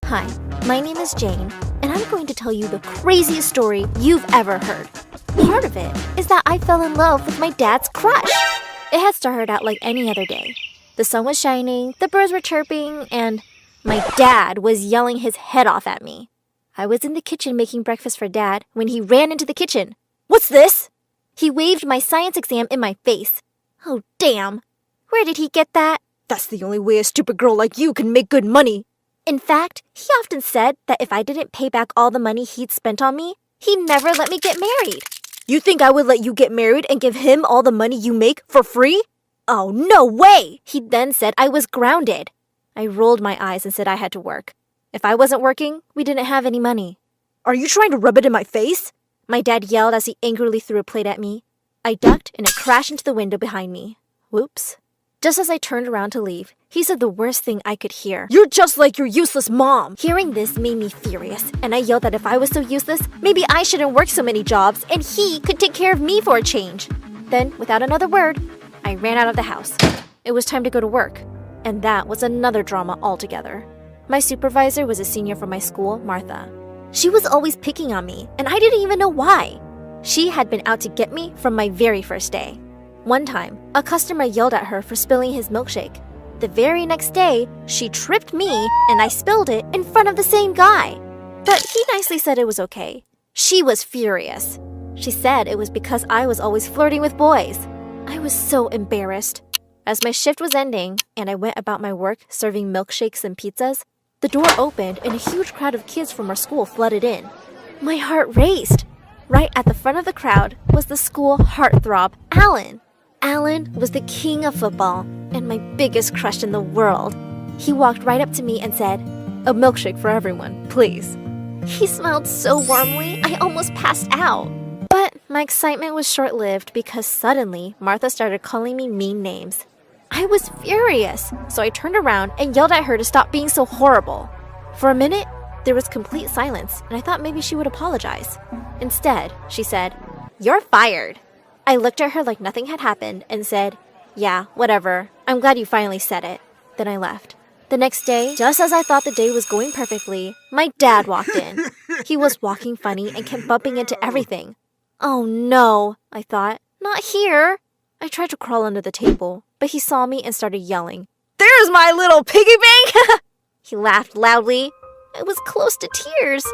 Hi, my name is Jane, and I'm going to tell you the craziest story you've ever heard. Part of it is that I fell in love with my dad's crush. It had started out like any other day. The sun was shining, the birds were chirping, and my dad was yelling his head off at me. I was in the kitchen making breakfast for Dad when he ran into the kitchen. "What's this?" He waved my science exam in my face. Oh, damn. Where did he get that? That's the only way a stupid girl like you can make good money. In fact, he often said that if I didn't pay back all the money he'd spent on me, he'd never let me get married. You think I would let you get married and give him all the money you make for free? Oh, no way! He then said I was grounded. I rolled my eyes and said I had to work. If I wasn't working, we didn't have any money. Are you trying to rub it in my face? My dad yelled as he angrily threw a plate at me. I ducked and it crashed into the window behind me. Whoops. Just as I turned around to leave, he said the worst thing I could hear. "You're just like your useless mom." Hearing this made me furious, and I yelled that if I was so useless, maybe I shouldn't work so many jobs and he could take care of me for a change. Then, without another word, I ran out of the house. It was time to go to work, and that was another drama altogether. My supervisor was a senior from my school, Martha. She was always picking on me, and I didn't even know why. She had been out to get me from my very first day. One time, a customer yelled at her for spilling his milkshake. The very next day, she tripped me and I spilled it in front of the same guy. But he nicely said it was okay. She was furious. She said it was because I was always flirting with boys. I was so embarrassed. As my shift was ending and I went about my work serving milkshakes and pizzas, the door opened and a huge crowd of kids from our school flooded in. My heart raced. Right at the front of the crowd was the school heartthrob, Alan. Alan was the king of football and my biggest crush in the world. He walked right up to me and said, "A milkshake for everyone, please." He smiled so warmly, I almost passed out. But my excitement was short-lived because suddenly Martha started calling me mean names. I was furious, so I turned around and yelled at her to stop being so horrible. For a minute, there was complete silence, and I thought maybe she would apologize. Instead, she said, "You're fired." I looked at her like nothing had happened and said, "Yeah, whatever. I'm glad you finally said it." Then I left. The next day, just as I thought the day was going perfectly, my dad walked in. He was walking funny and kept bumping into everything. Oh no, I thought. Not here. I tried to crawl under the table, but he saw me and started yelling, "There's my little piggy bank!" He laughed loudly. I was close to tears.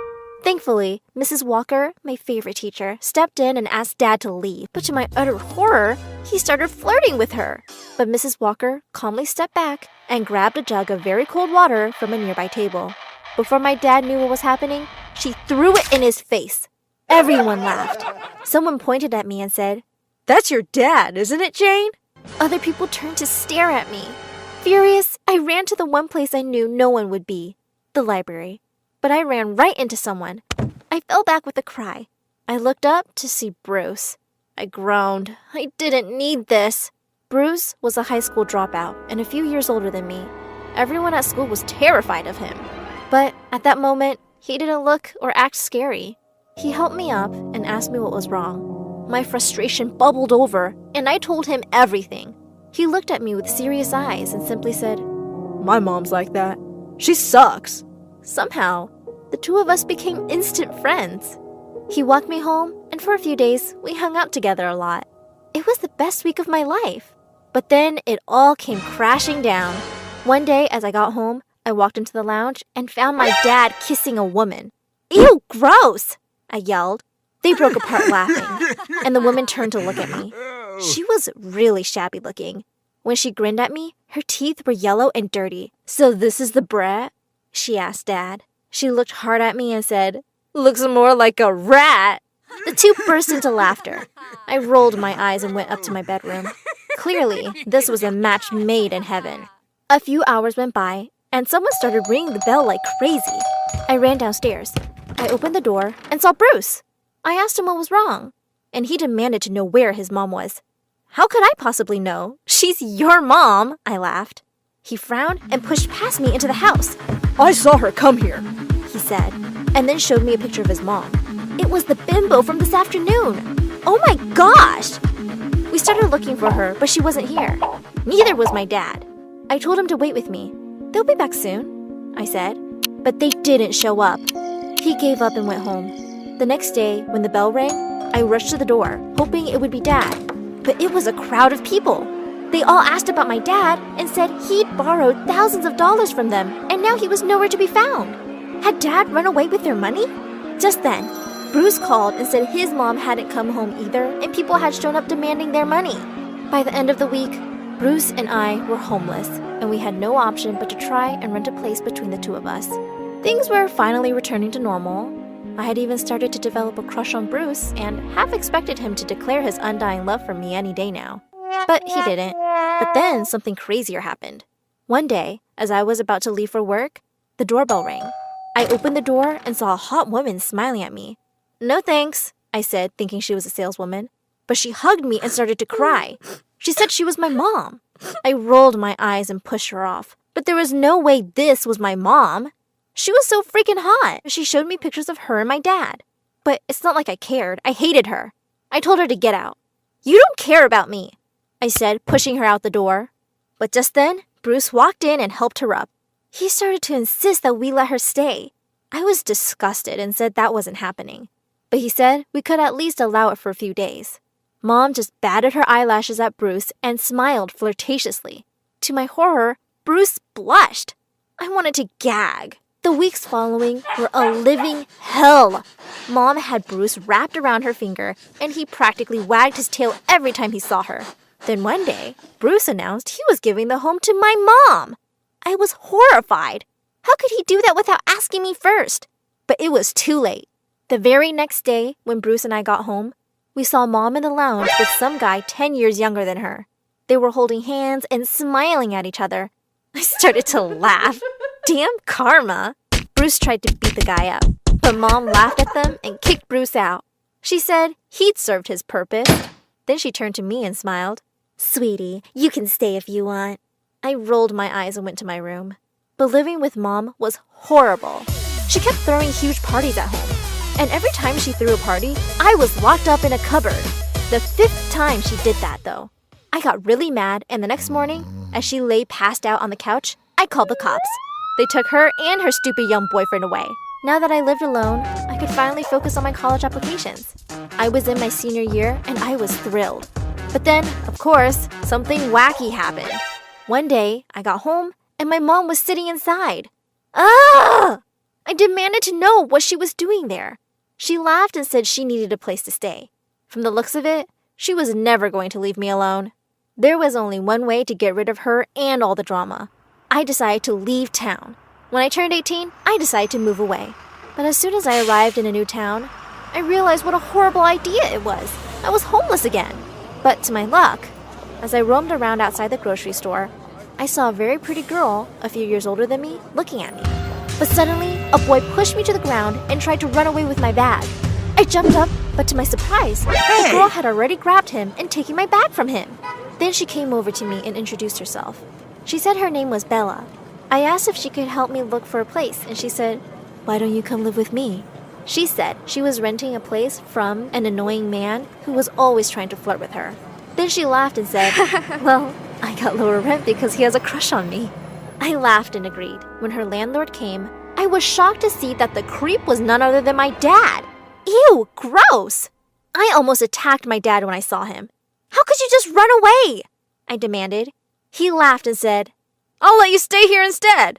Thankfully, Mrs. Walker, my favorite teacher, stepped in and asked Dad to leave. But to my utter horror, he started flirting with her. But Mrs. Walker calmly stepped back and grabbed a jug of very cold water from a nearby table. Before my dad knew what was happening, she threw it in his face. Everyone laughed. Someone pointed at me and said, "That's your dad, isn't it, Jane?" Other people turned to stare at me. Furious, I ran to the one place I knew no one would be, the library. But I ran right into someone. I fell back with a cry. I looked up to see Bruce. I groaned. I didn't need this. Bruce was a high school dropout and a few years older than me. Everyone at school was terrified of him. But at that moment, he didn't look or act scary. He helped me up and asked me what was wrong. My frustration bubbled over, and I told him everything. He looked at me with serious eyes and simply said, "My mom's like that. She sucks." Somehow, the two of us became instant friends. He walked me home, and for a few days, we hung out together a lot. It was the best week of my life. But then it all came crashing down. One day, as I got home, I walked into the lounge and found my dad kissing a woman. "Ew, gross!" I yelled. They broke apart laughing, and the woman turned to look at me. She was really shabby looking. When she grinned at me, her teeth were yellow and dirty. "So this is the brat?" she asked Dad. She looked hard at me and said, "Looks more like a rat." The two burst into laughter. I rolled my eyes and went up to my bedroom. Clearly, this was a match made in heaven. A few hours went by, and someone started ringing the bell like crazy. I ran downstairs. I opened the door and saw Bruce. I asked him what was wrong, and he demanded to know where his mom was. "How could I possibly know? She's your mom," I laughed. He frowned and pushed past me into the house. "I saw her come here," he said, and then showed me a picture of his mom. It was the bimbo from this afternoon. Oh my gosh! We started looking for her, but she wasn't here. Neither was my dad. I told him to wait with me. "They'll be back soon," I said. but they didn't show up. He gave up and went home. The next day, when the bell rang, I rushed to the door, hoping it would be Dad. But it was a crowd of people. They all asked about my dad and said he'd borrowed thousands of dollars from them and now he was nowhere to be found. Had Dad run away with their money? Just then, Bruce called and said his mom hadn't come home either and people had shown up demanding their money. By the end of the week, Bruce and I were homeless and we had no option but to try and rent a place between the two of us. Things were finally returning to normal. I had even started to develop a crush on Bruce and half expected him to declare his undying love for me any day now. But he didn't. But then something crazier happened. One day, as I was about to leave for work, the doorbell rang. I opened the door and saw a hot woman smiling at me. "No thanks," I said, thinking she was a saleswoman. But she hugged me and started to cry. She said she was my mom. I rolled my eyes and pushed her off. But there was no way this was my mom. She was so freaking hot. She showed me pictures of her and my dad. But it's not like I cared. I hated her. I told her to get out. "You don't care about me," I said, pushing her out the door. But just then, Bruce walked in and helped her up. He started to insist that we let her stay. I was disgusted and said that wasn't happening. But he said we could at least allow it for a few days. Mom just batted her eyelashes at Bruce and smiled flirtatiously. To my horror, Bruce blushed. I wanted to gag. The weeks following were a living hell. Mom had Bruce wrapped around her finger, and he practically wagged his tail every time he saw her. Then one day, Bruce announced he was giving the home to my mom. I was horrified. How could he do that without asking me first? But it was too late. The very next day, when Bruce and I got home, we saw Mom in the lounge with some guy 10 years younger than her. They were holding hands and smiling at each other. I started to laugh. Damn karma. Bruce tried to beat the guy up, but Mom laughed at them and kicked Bruce out. She said he'd served his purpose. Then she turned to me and smiled. "Sweetie, you can stay if you want." I rolled my eyes and went to my room. But living with Mom was horrible. She kept throwing huge parties at home. And every time she threw a party, I was locked up in a cupboard. The 5th time she did that, though. I got really mad, and the next morning, as she lay passed out on the couch, I called the cops. They took her and her stupid young boyfriend away. Now that I lived alone, I could finally focus on my college applications. I was in my senior year, and I was thrilled. But then, of course, something wacky happened. One day, I got home, and my mom was sitting inside. Ah! I demanded to know what she was doing there. She laughed and said she needed a place to stay. From the looks of it, she was never going to leave me alone. There was only one way to get rid of her and all the drama. I decided to leave town. When I turned 18, I decided to move away. But as soon as I arrived in a new town, I realized what a horrible idea it was. I was homeless again. But to my luck, as I roamed around outside the grocery store, I saw a very pretty girl, a few years older than me, looking at me. But suddenly, a boy pushed me to the ground and tried to run away with my bag. I jumped up, but to my surprise, the girl had already grabbed him and taken my bag from him. Then she came over to me and introduced herself. She said her name was Bella. I asked if she could help me look for a place, and she said, "Why don't you come live with me?" She said she was renting a place from an annoying man who was always trying to flirt with her. Then she laughed and said, "Well, I got lower rent because he has a crush on me." I laughed and agreed. When her landlord came, I was shocked to see that the creep was none other than my dad. Ew, gross! I almost attacked my dad when I saw him. "How could you just run away?" I demanded. He laughed and said, "I'll let you stay here instead."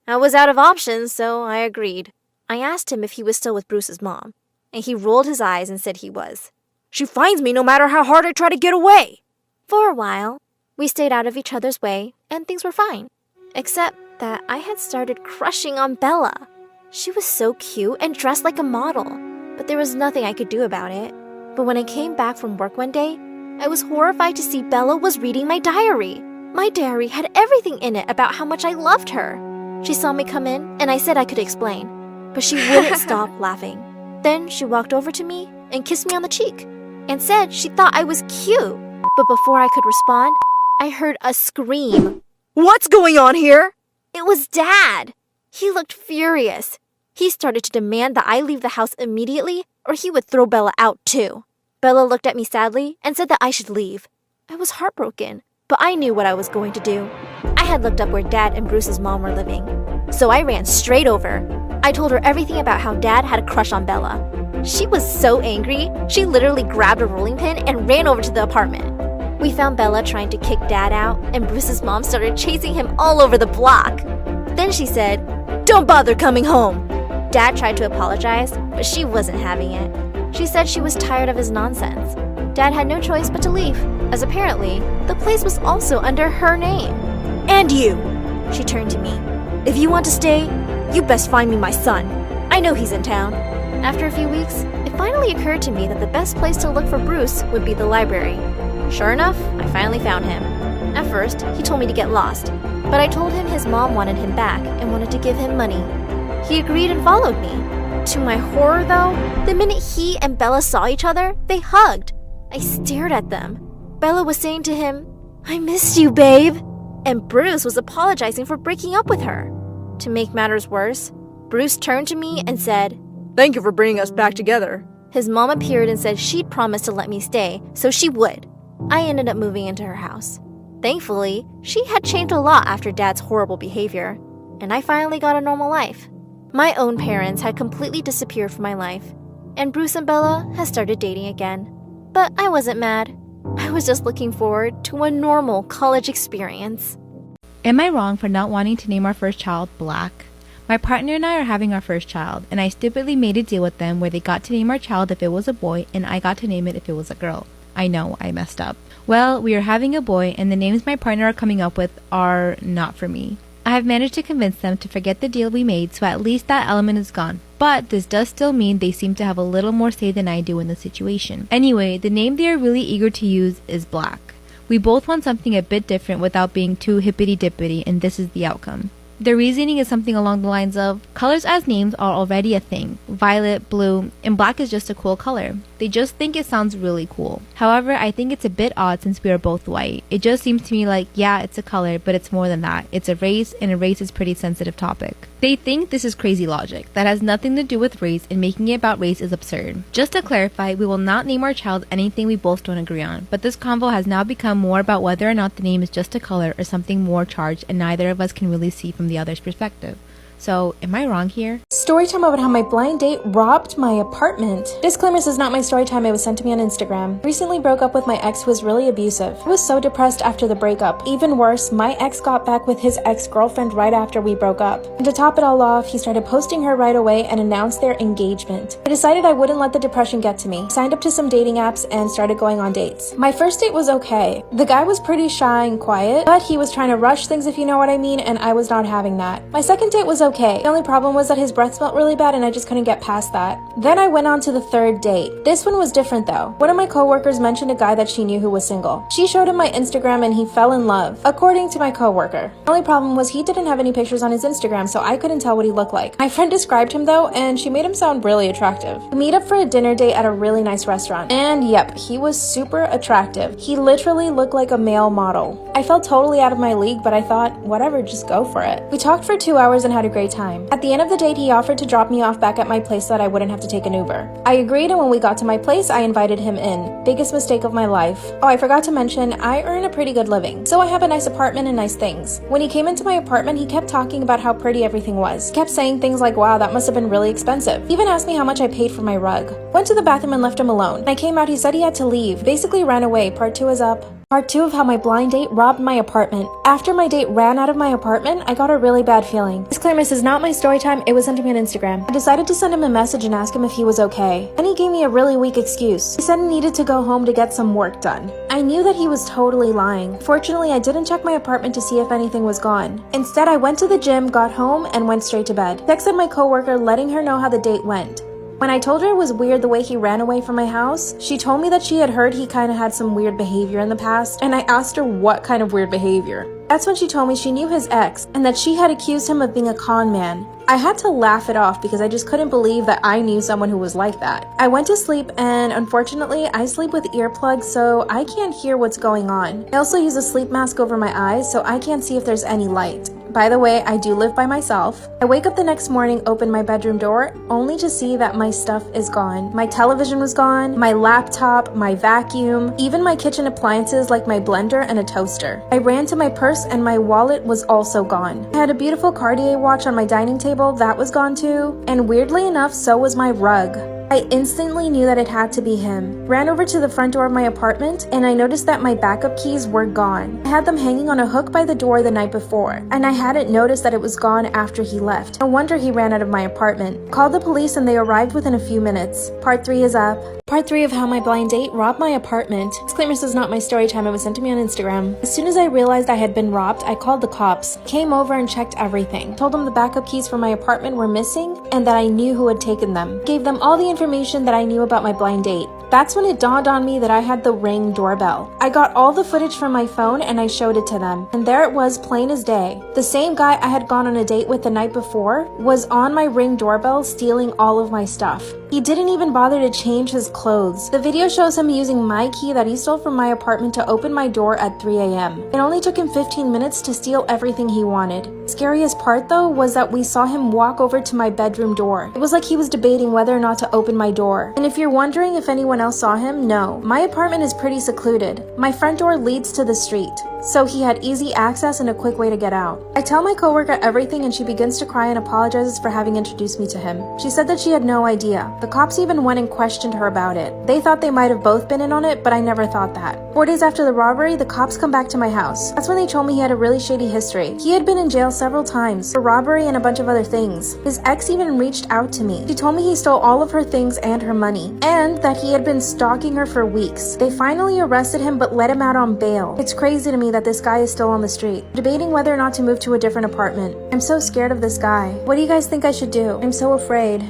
I was out of options, so I agreed. I asked him if he was still with Bruce's mom, and he rolled his eyes and said he was. "She finds me no matter how hard I try to get away." For a while, we stayed out of each other's way, and things were fine. Except that I had started crushing on Bella. She was so cute and dressed like a model, but there was nothing I could do about it. But when I came back from work one day, I was horrified to see Bella was reading my diary. My diary had everything in it about how much I loved her. She saw me come in, and I said I could explain, but she wouldn't stop laughing. Then she walked over to me and kissed me on the cheek and said she thought I was cute. But before I could respond, I heard a scream. "What's going on here?" It was Dad. He looked furious. He started to demand that I leave the house immediately or he would throw Bella out too. Bella looked at me sadly and said that I should leave. I was heartbroken, but I knew what I was going to do. I had looked up where Dad and Bruce's mom were living. so I ran straight over. I told her everything about how Dad had a crush on Bella. She was so angry, she literally grabbed a rolling pin and ran over to the apartment. We found Bella trying to kick Dad out, and Bruce's mom started chasing him all over the block. Then she said, "Don't bother coming home." Dad tried to apologize, but she wasn't having it. She said she was tired of his nonsense. Dad had no choice but to leave, as apparently, the place was also under her name. And you! She turned to me. If you want to stay, you best find me my son. I know he's in town. After a few weeks, it finally occurred to me that the best place to look for Bruce would be the library. Sure enough, I finally found him. At first, he told me to get lost, but I told him his mom wanted him back and wanted to give him money. He agreed and followed me. To my horror, though, the minute he and Bella saw each other, they hugged. I stared at them. Bella was saying to him, "I missed you, babe." And Bruce was apologizing for breaking up with her. To make matters worse, Bruce turned to me and said, Thank you for bringing us back together. His mom appeared and said she'd promised to let me stay, so she would. I ended up moving into her house. Thankfully, she had changed a lot after Dad's horrible behavior, and I finally got a normal life. My own parents had completely disappeared from my life, and Bruce and Bella had started dating again. But I wasn't mad. I was just looking forward to a normal college experience. Am I wrong for not wanting to name our first child Black? My partner and I are having our first child, and I stupidly made a deal with them where they got to name our child if it was a boy and I got to name it if it was a girl. I know, I messed up. Well, we are having a boy, and the names my partner are coming up with are not for me. I have managed to convince them to forget the deal we made, so at least that element is gone. But this does still mean they seem to have a little more say than I do in the situation. Anyway, the name they are really eager to use is Black. We both want something a bit different without being too hippity-dippity, and this is the outcome. The reasoning is something along the lines of, colors as names are already a thing. Violet, blue, and black is just a cool color. They just think it sounds really cool. However, I think it's a bit odd since we are both white. It just seems to me like, yeah, it's a color, but it's more than that. It's a race, and a race is a pretty sensitive topic. They think this is crazy logic. That has nothing to do with race, and making it about race is absurd. Just to clarify, we will not name our child anything we both don't agree on, but this convo has now become more about whether or not the name is just a color or something more charged, and neither of us can really see from the other's perspective. So, am I wrong here? Storytime about how my blind date robbed my apartment. Disclaimer, this is not my story time, it was sent to me on Instagram. Recently broke up with my ex who was really abusive. I was so depressed after the breakup. Even worse, my ex got back with his ex-girlfriend right after we broke up. And to top it all off, he started posting her right away and announced their engagement. I decided I wouldn't let the depression get to me. Signed up to some dating apps and started going on dates. My first date was okay. The guy was pretty shy and quiet, but he was trying to rush things, if you know what I mean, and I was not having that. My second date was okay. The only problem was that his breath smelled really bad and I just couldn't get past that. Then I went on to the third date. This one was different though. One of my coworkers mentioned a guy that she knew who was single. She showed him my Instagram and he fell in love, according to my coworker. The only problem was he didn't have any pictures on his Instagram, so I couldn't tell what he looked like. My friend described him though, and she made him sound really attractive. We meet up for a dinner date at a really nice restaurant. And yep, he was super attractive. He literally looked like a male model. I felt totally out of my league, but I thought, whatever, just go for it. We talked for 2 hours and had a great time. At the end of the date, he offered to drop me off back at my place so that I wouldn't have to take an Uber. I agreed, and when we got to my place, I invited him in. Biggest mistake of my life. Oh, I forgot to mention, I earn a pretty good living, so I have a nice apartment and nice things. When he came into my apartment, he kept talking about how pretty everything was. He kept saying things like, wow, that must have been really expensive. He even asked me how much I paid for my rug. Went to the bathroom and left him alone. When I came out, he said he had to leave. Basically ran away. Part 2 is up. Part 2 of how my blind date robbed my apartment. After my date ran out of my apartment, I got a really bad feeling. Disclaimer, this is not my story time, it was sent to me on Instagram. I decided to send him a message and ask him if he was okay. And he gave me a really weak excuse. He said he needed to go home to get some work done. I knew that he was totally lying. Fortunately, I didn't check my apartment to see if anything was gone. Instead, I went to the gym, got home, and went straight to bed. Texted my coworker letting her know how the date went. When I told her it was weird the way he ran away from my house, she told me that she had heard he kind of had some weird behavior in the past, and I asked her what kind of weird behavior. That's when she told me she knew his ex, and that she had accused him of being a con man. I had to laugh it off because I just couldn't believe that I knew someone who was like that. I went to sleep, and unfortunately, I sleep with earplugs, so I can't hear what's going on. I also use a sleep mask over my eyes, so I can't see if there's any light. By the way, I do live by myself. I wake up the next morning, open my bedroom door, only to see that my stuff is gone. My television was gone, my laptop, my vacuum, even my kitchen appliances like my blender and a toaster. I ran to my purse and my wallet was also gone. I had a beautiful Cartier watch on my dining table, that was gone too. And weirdly enough, so was my rug. I instantly knew that it had to be him. Ran over to the front door of my apartment and I noticed that my backup keys were gone. I had them hanging on a hook by the door the night before, and I hadn't noticed that it was gone after he left. No wonder he ran out of my apartment. Called the police and they arrived within a few minutes. Part 3 is up. Part 3 of how my blind date robbed my apartment. Disclaimer, this is not my story time, it was sent to me on Instagram. As soon as I realized I had been robbed, I called the cops. Came over and checked everything. Told them the backup keys for my apartment were missing and that I knew who had taken them. Gave them all the information that I knew about my blind date. That's when it dawned on me that I had the Ring doorbell. I got all the footage from my phone and I showed it to them. And there it was, plain as day. The same guy I had gone on a date with the night before was on my Ring doorbell stealing all of my stuff. He didn't even bother to change his clothes. The video shows him using my key that he stole from my apartment to open my door at 3 a.m. It only took him 15 minutes to steal everything he wanted. Scariest part though was that we saw him walk over to my bedroom door. It was like he was debating whether or not to open my door. And if you're wondering if anyone else saw him, no. My apartment is pretty secluded. My front door leads to the street, so he had easy access and a quick way to get out. I tell my coworker everything and she begins to cry and apologizes for having introduced me to him. She said that she had no idea. The cops even went and questioned her about it. They thought they might have both been in on it, but I never thought that. 4 days after the robbery, the cops come back to my house. That's when they told me he had a really shady history. He had been in jail several times for robbery and a bunch of other things. His ex even reached out to me. She told me he stole all of her things and her money, and that he had been stalking her for weeks. They finally arrested him but let him out on bail. It's crazy to me that this guy is still on the street, debating whether or not to move to a different apartment. I'm so scared of this guy. What do you guys think I should do? I'm so afraid.